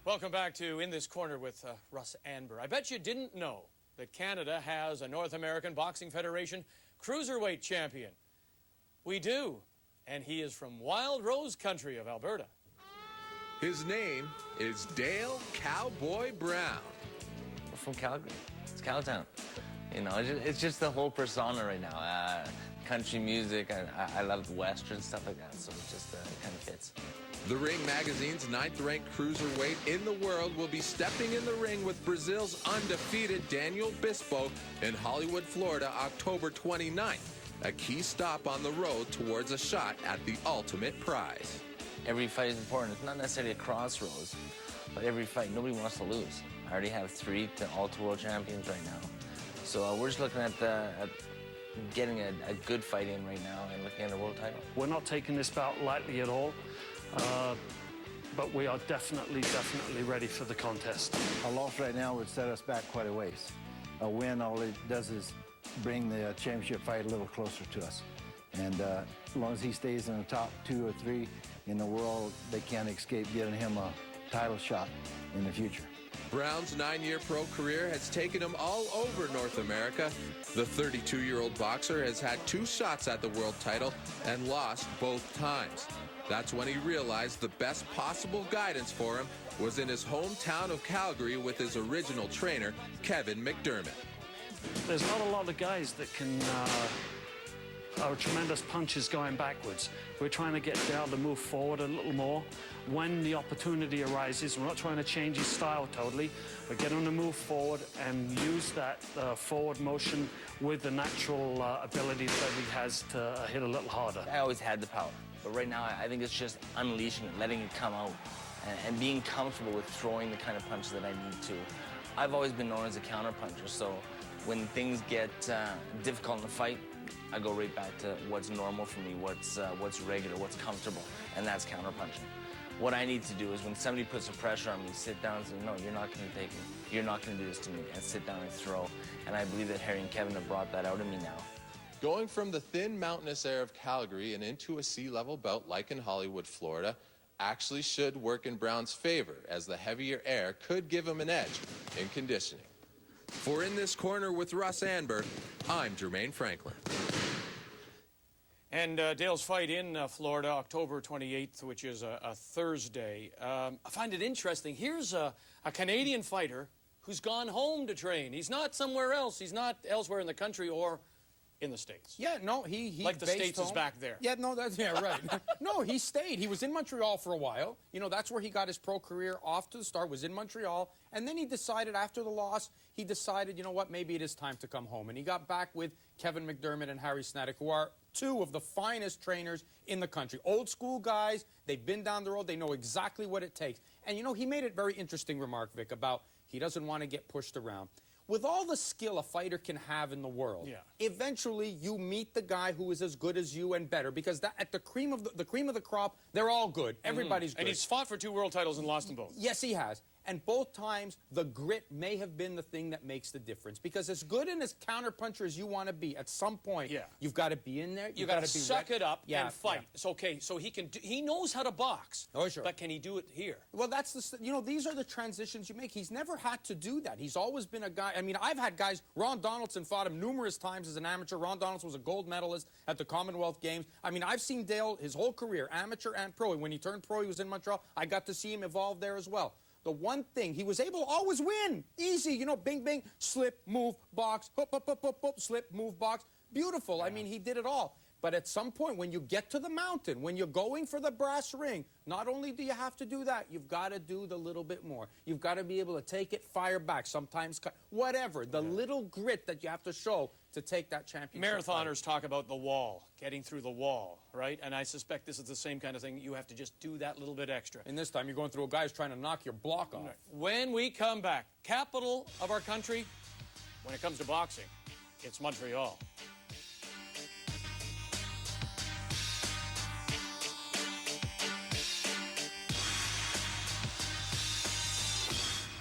Welcome back to In This Corner with Russ Anber. I bet you didn't know that Canada has a North American Boxing Federation cruiserweight champion. We do, and he is from Wild Rose country of Alberta. His name is Dale Cowboy Brown. We're from Calgary. It's Cowtown. You know, it's just the whole persona right now. Country music, I love Western stuff like that, so it just kind of fits. The Ring Magazine's 9th-ranked cruiserweight in the world will be stepping in the ring with Brazil's undefeated Daniel Bispo in Hollywood, Florida, October 29th, a key stop on the road towards a shot at the ultimate prize. Every fight is important. It's not necessarily a crossroads, but every fight, nobody wants to lose. I already have 3 all-to-world champions right now. So we're just looking at getting a good fight in right now and looking at a world title. We're not taking this bout lightly at all, but we are definitely ready for the contest. A loss right now would set us back quite a ways. A win, all it does is bring the championship fight a little closer to us. And as long as he stays in the top 2 or 3 in the world, they can't escape giving him a title shot in the future. Brown's 9-year pro career has taken him all over North America. The 32-year-old boxer has had 2 shots at the world title and lost both times. That's when he realized the best possible guidance for him was in his hometown of Calgary with his original trainer, Kevin McDermott. There's not a lot of guys that can are tremendous punches going backwards. We're trying to get Dale to move forward a little more. When the opportunity arises, we're not trying to change his style totally, but get him to move forward and use that forward motion with the natural ability that he has to hit a little harder. I always had the power, but right now I think it's just unleashing it, letting it come out, and being comfortable with throwing the kind of punches that I need to. I've always been known as a counter puncher, so when things get difficult in the fight, I go right back to what's normal for me, what's regular, what's comfortable, and that's counter punching. What I need to do is when somebody puts some pressure on me, sit down and say, no, you're not going to take it. You're not going to do this to me, and sit down and throw. And I believe that Harry and Kevin have brought that out of me now. Going from the thin mountainous air of Calgary and into a sea-level belt like in Hollywood, Florida, actually should work in Brown's favor, as the heavier air could give him an edge in conditioning. For In This Corner with Russ Anber, I'm Jermaine Franklin. And Dale's fight in Florida, October 28th, which is a Thursday. I find it interesting. Here's a Canadian fighter who's gone home to train. He's not somewhere else. He's not elsewhere in the country or in the States. Yeah, no, he like the States home. is back there. Yeah, no, that's, yeah, right. No, he stayed. He was in Montreal for a while. You know, that's where he got his pro career off to the start, was in Montreal. And then he decided, after the loss, he decided, you know what, maybe it is time to come home. And he got back with Kevin McDermott and Harry Snedeck, who are 2 of the finest trainers in the country. Old school guys, they've been down the road, they know exactly what it takes. And, you know, he made a very interesting remark, Vic, about he doesn't want to get pushed around. With all the skill a fighter can have in the world, eventually you meet the guy who is as good as you and better, because that, at the cream of the crop, they're all good. Everybody's good. And he's fought for 2 world titles and lost them both. Yes, he has. And both times, the grit may have been the thing that makes the difference. Because as good and as counterpuncher as you want to be, at some point, you've got to be in there. You've got to suck it up and fight. Yeah. It's okay. So he knows how to box. Oh, sure. But can he do it here? Well, that's the, you know, these are the transitions you make. He's never had to do that. He's always been a guy. I mean, I've had guys, Ron Donaldson fought him numerous times as an amateur. Ron Donaldson was a gold medalist at the Commonwealth Games. I mean, I've seen Dale his whole career, amateur and pro. When he turned pro, he was in Montreal. I got to see him evolve there as well. The one thing, he was able to always win. Easy, you know, bing, bing, slip, move, box, hoop, hoop, hoop, hoop, hoop, slip, move, box. Beautiful. I mean, he did it all. But at some point, when you get to the mountain, when you're going for the brass ring, not only do you have to do that, you've got to do the little bit more. You've got to be able to take it, fire back, sometimes cut, whatever. The little grit that you have to show to take that championship. Marathoners talk about the wall, getting through the wall, right? And I suspect this is the same kind of thing. You have to just do that little bit extra. And this time, you're going through a guy who's trying to knock your block off. When we come back, capital of our country, when it comes to boxing, it's Montreal.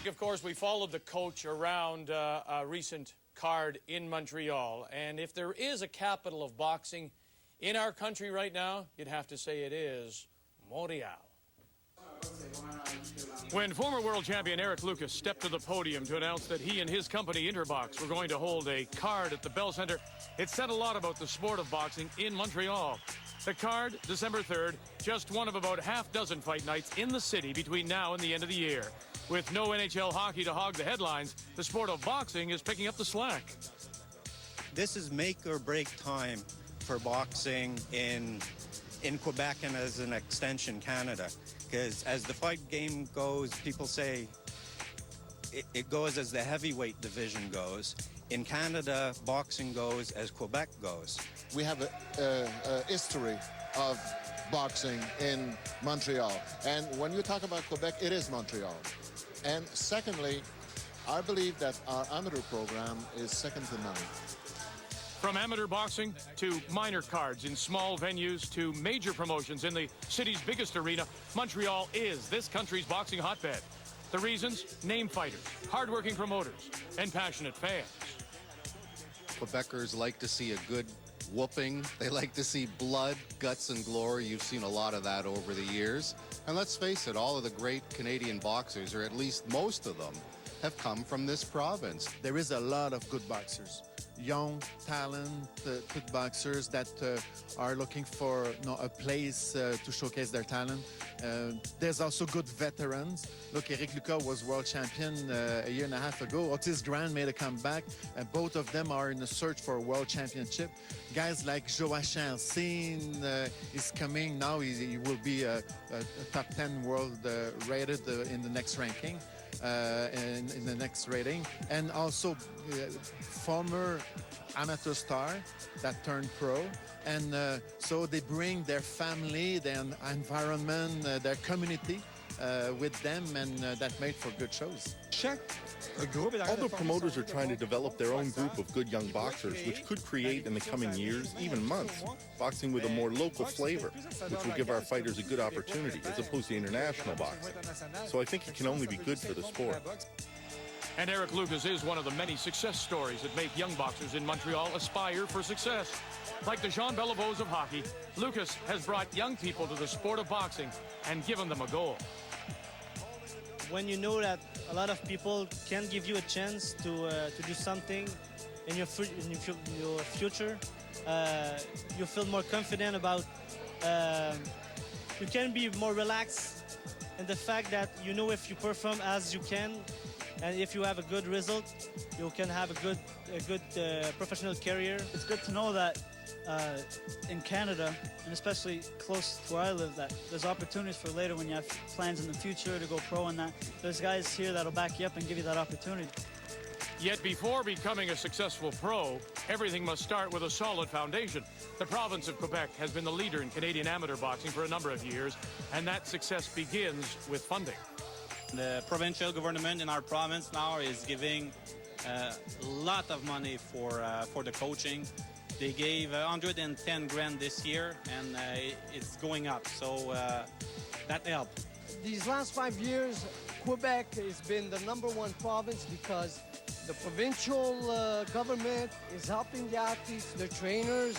Of course, we followed the coach around a recent card in Montreal, and if there is a capital of boxing in our country right now, you'd have to say it is Montreal. When former world champion Eric Lucas stepped to the podium to announce that he and his company Interbox were going to hold a card at the Bell Centre, it said a lot about the sport of boxing in Montreal. The card, December 3rd, just one of about half dozen fight nights in the city between now and the end of the year. With no NHL hockey to hog the headlines, the sport of boxing is picking up the slack. This is make or break time for boxing in Quebec and as an extension Canada. Because as the fight game goes, people say it goes as the heavyweight division goes. In Canada, boxing goes as Quebec goes. We have a history of boxing in Montreal. And when you talk about Quebec, it is Montreal. And secondly, I believe that our amateur program is second to none. From amateur boxing to minor cards in small venues to major promotions in the city's biggest arena, Montreal is this country's boxing hotbed. The reasons? Name fighters, hardworking promoters, and passionate fans. Quebecers like to see a good whooping. They like to see blood, guts, and glory. You've seen a lot of that over the years. And let's face it, all of the great Canadian boxers, or at least most of them, have come from this province. There is a lot of good boxers. Young, talented boxers that are looking for a place to showcase their talent. There's also good veterans. Look, Eric Lucas was world champion a year and a half ago. Otis Grant made a comeback. Both of them are in the search for a world championship. Guys like Joachim Alcine is coming now. He will be a top 10 world rated in the next ranking. In the next rating, and also former amateur star that turned pro, and so they bring their family, their environment, their community with them, and that made for good shows. All the promoters are trying to develop their own group of good young boxers, which could create in the coming years, even months, boxing with a more local flavor, which will give our fighters a good opportunity as opposed to international boxing. So I think it can only be good for the sport. And Eric Lucas is one of the many success stories that make young boxers in Montreal aspire for success. Like the Jean Beliveaux of hockey, Lucas has brought young people to the sport of boxing and given them a goal. When you know that a lot of people can give you a chance to do something in your future, you feel more confident about. You can be more relaxed in the fact that you know if you perform as you can, and if you have a good result, you can have a good professional career. It's good to know that in Canada, and especially close to where I live, that there's opportunities for later when you have plans in the future to go pro and that. There's guys here that'll back you up and give you that opportunity. Yet before becoming a successful pro, everything must start with a solid foundation. The province of Quebec has been the leader in Canadian amateur boxing for a number of years, and that success begins with funding. The provincial government in our province now is giving a lot of money for the coaching. They gave 110 grand this year, and it's going up, so that helped. These last 5 years, Quebec has been the #1 province because the provincial government is helping the athletes, the trainers,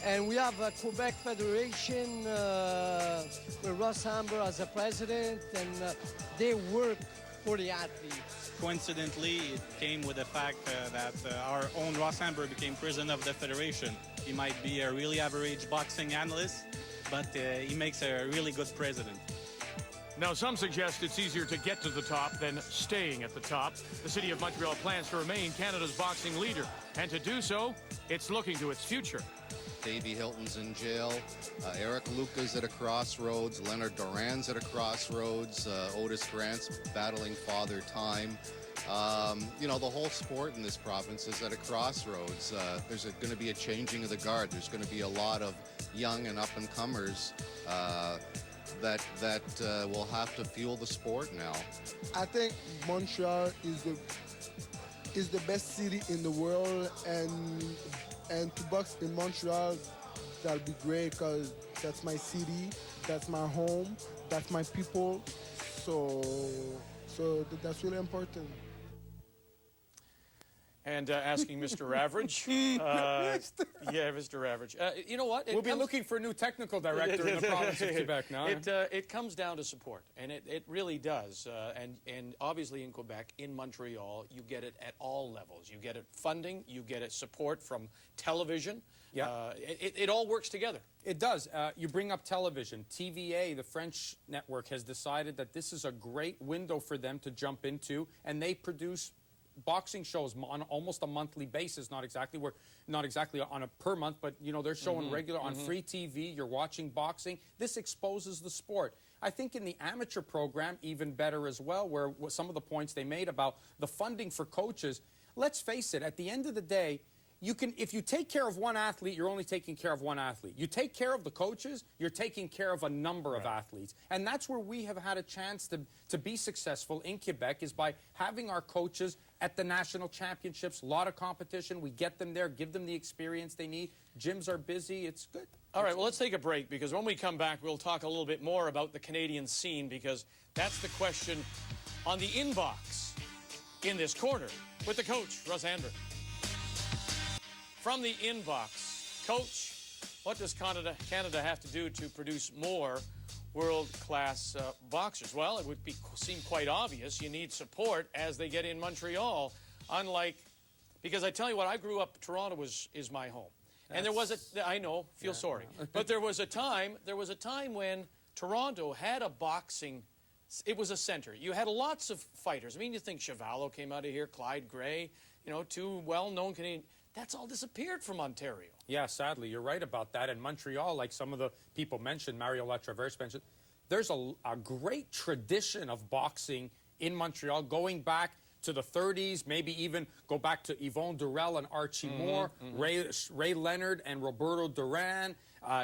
and we have a Quebec Federation with Russ Anber as a president, and they work for the athletes. Coincidentally, it came with the fact that our own Russ Anber became president of the federation. He might be a really average boxing analyst, but he makes a really good president. Now, some suggest it's easier to get to the top than staying at the top. The city of Montreal plans to remain Canada's boxing leader, and to do so, it's looking to its future. Davey Hilton's in jail, Eric Lucas at a crossroads, Leonard Duran's at a crossroads, Otis Grant's battling father time. You know, the whole sport in this province is at a crossroads. There's going to be a changing of the guard. There's going to be a lot of young and up-and-comers that will have to fuel the sport now. I think Montreal is the best city in the world, and to box in Montreal, that'll be great because that's my city, that's my home, that's my people, so that's really important. and asking Mr. Average. Yeah, Mr. Average. You know what? We'll be looking for a new technical director in the province of Quebec now. It comes down to support, and it really does. And obviously in Quebec, in Montreal, you get it at all levels. You get it funding, you get it support from television. Yeah. It all works together. It does. You bring up television. TVA, the French network, has decided that this is a great window for them to jump into, and they produce boxing shows on almost a monthly basis. Not exactly on a per month, but you know they're showing regular on free TV. You're watching boxing. This exposes the sport. I think in the amateur program, even better as well, where some of the points they made about the funding for coaches. Let's face it. At the end of the day, if you take care of one athlete, you're only taking care of one athlete. You take care of the coaches, you're taking care of a number of athletes. And that's where we have had a chance to be successful in Quebec, is by having our coaches at the national championships. A lot of competition. We get them there, give them the experience they need. Gyms are busy. It's good. All right, well, let's take a break, because when we come back, we'll talk a little bit more about the Canadian scene, because that's the question on the inbox in this quarter with the coach, Russ Anber. From the inbox, Coach, what does Canada have to do to produce more world-class boxers? Well, it would seem quite obvious. You need support as they get in Montreal, because I tell you what, I grew up, Toronto is my home. And there was I know, feel sorry, but there was a time when Toronto had a boxing, it was a center. You had lots of fighters. I mean, you think Chevalo came out of here, Clyde Gray, you know, two well-known Canadian. That's all disappeared from Ontario. Yeah, sadly, you're right about that. In Montreal, like some of the people mentioned, Mario Latraverse mentioned, there's a great tradition of boxing in Montreal, going back to the 30s, maybe even go back to Yvon Durell and Archie Moore, Ray Leonard and Roberto Duran.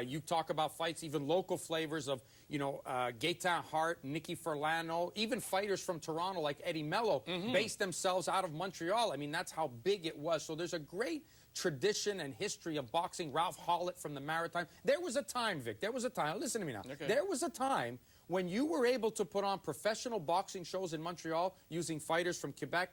You talk about fights, even local flavors of, you know, Gaetan Hart, Nicky Furlano, even fighters from Toronto like Eddie Mello based themselves out of Montreal. I mean, that's how big it was. So there's a great tradition and history of boxing. Ralph Hollett from the Maritime. There was a time, Vic, there was a time, listen to me now. Okay. There was a time when you were able to put on professional boxing shows in Montreal using fighters from Quebec,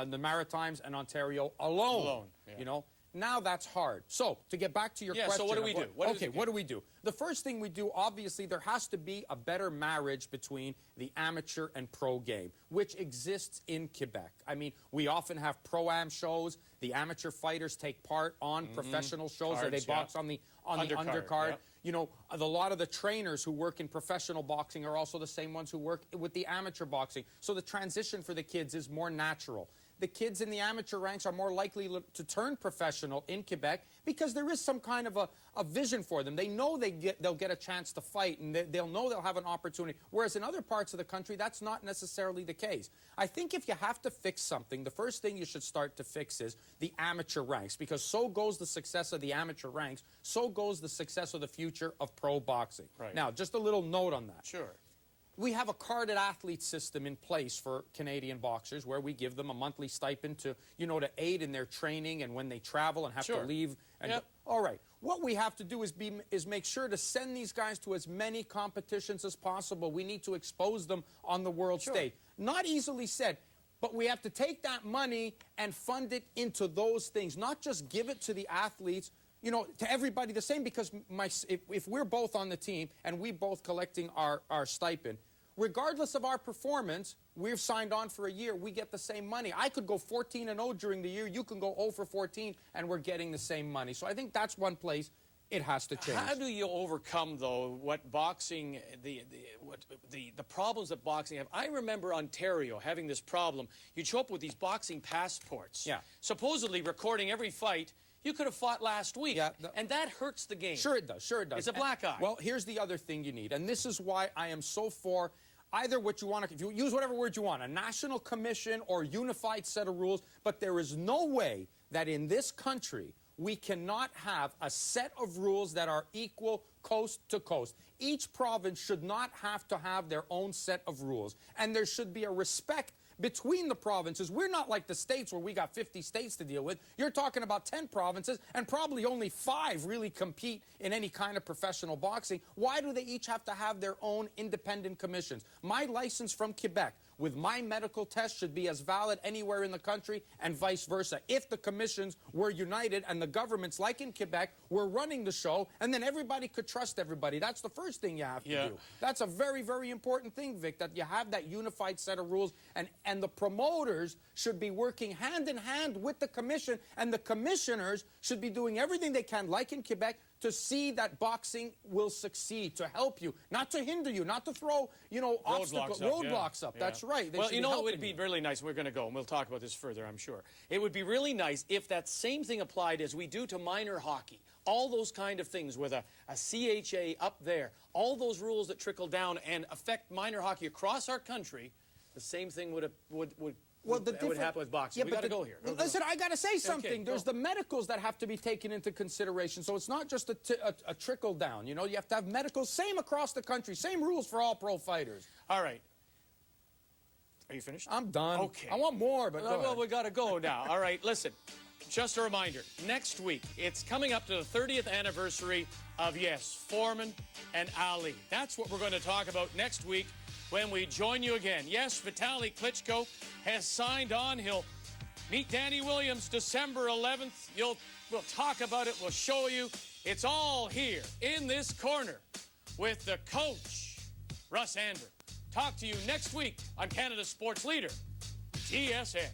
the Maritimes, and Ontario alone. You know, now that's hard. So, to get back to your question. So what do we do? What do we do? The first thing we do, obviously, there has to be a better marriage between the amateur and pro game, which exists in Quebec. I mean, we often have pro-am shows. The amateur fighters take part on professional shows, or they box on the undercard. Yeah. You know, a lot of the trainers who work in professional boxing are also the same ones who work with the amateur boxing. So the transition for the kids is more natural. The kids in the amateur ranks are more likely to turn professional in Quebec because there is some kind of a vision for them. They know they'll get a chance to fight, and they'll know they'll have an opportunity. Whereas in other parts of the country, that's not necessarily the case. I think if you have to fix something, the first thing you should start to fix is the amateur ranks, because so goes the success of the amateur ranks, so goes the success of the future of pro boxing. Right. Now, just a little note on that. Sure. We have a carded athlete system in place for Canadian boxers, where we give them a monthly stipend to, you know, to aid in their training and when they travel and have to leave. And all right. What we have to do is make sure to send these guys to as many competitions as possible. We need to expose them on the world stage. Not easily said, but we have to take that money and fund it into those things, not just give it to the athletes, you know, to everybody the same, because if we're both on the team and we both collecting our stipend, regardless of our performance, we've signed on for a year, we get the same money. I could go 14-0 during the year, you can go 0 for 14, and we're getting the same money. So I think that's one place it has to change. How do you overcome, though, what boxing, the problems that boxing have? I remember Ontario having this problem. You'd show up with these boxing passports, supposedly recording every fight. You could have fought last week, and that hurts the game. Sure it does, sure it does. It's a black eye. Well, here's the other thing you need, and this is why I am so for either what you want to, if you use whatever word you want, a national commission or unified set of rules, but there is no way that in this country we cannot have a set of rules that are equal coast to coast. Each province should not have to have their own set of rules, and there should be a respect between the provinces. We're not like the states where we got 50 states to deal with. You're talking about 10 provinces, and probably only 5 really compete in any kind of professional boxing. Why do they each have to have their own independent commissions? My license from Quebec with my medical test should be as valid anywhere in the country, and vice versa. If the commissions were united and the governments, like in Quebec, were running the show, and then everybody could trust everybody. That's the first thing you have to do. That's a very, very important thing, Vic, that you have that unified set of rules, and the promoters should be working hand in hand with the commission, and the commissioners should be doing everything they can, like in Quebec, to see that boxing will succeed, to help you, not to hinder you, not to throw, you know, roadblocks up. That's right. Well, you know, it would be really nice. We're going to go, and we'll talk about this further, I'm sure. It would be really nice if that same thing applied as we do to minor hockey. All those kind of things with a CHA up there, all those rules that trickle down and affect minor hockey across our country, the same thing would happen with boxing. Yeah, we got to go here. Listen, I got to say something. Okay, There's the medicals that have to be taken into consideration. So it's not just a trickle down. You know, you have to have medicals. Same across the country. Same rules for all pro fighters. All right. Are you finished? I'm done. Okay. I want more, but go well, we got to go now. All right, listen. Just a reminder, next week, it's coming up to the 30th anniversary of, yes, Foreman and Ali. That's what we're going to talk about next week when we join you again. Yes, Vitaly Klitschko has signed on. He'll meet Danny Williams December 11th. We'll talk about it. We'll show you. It's all here in this corner with the coach, Russ Anber. Talk to you next week on Canada's Sports Leader, TSN.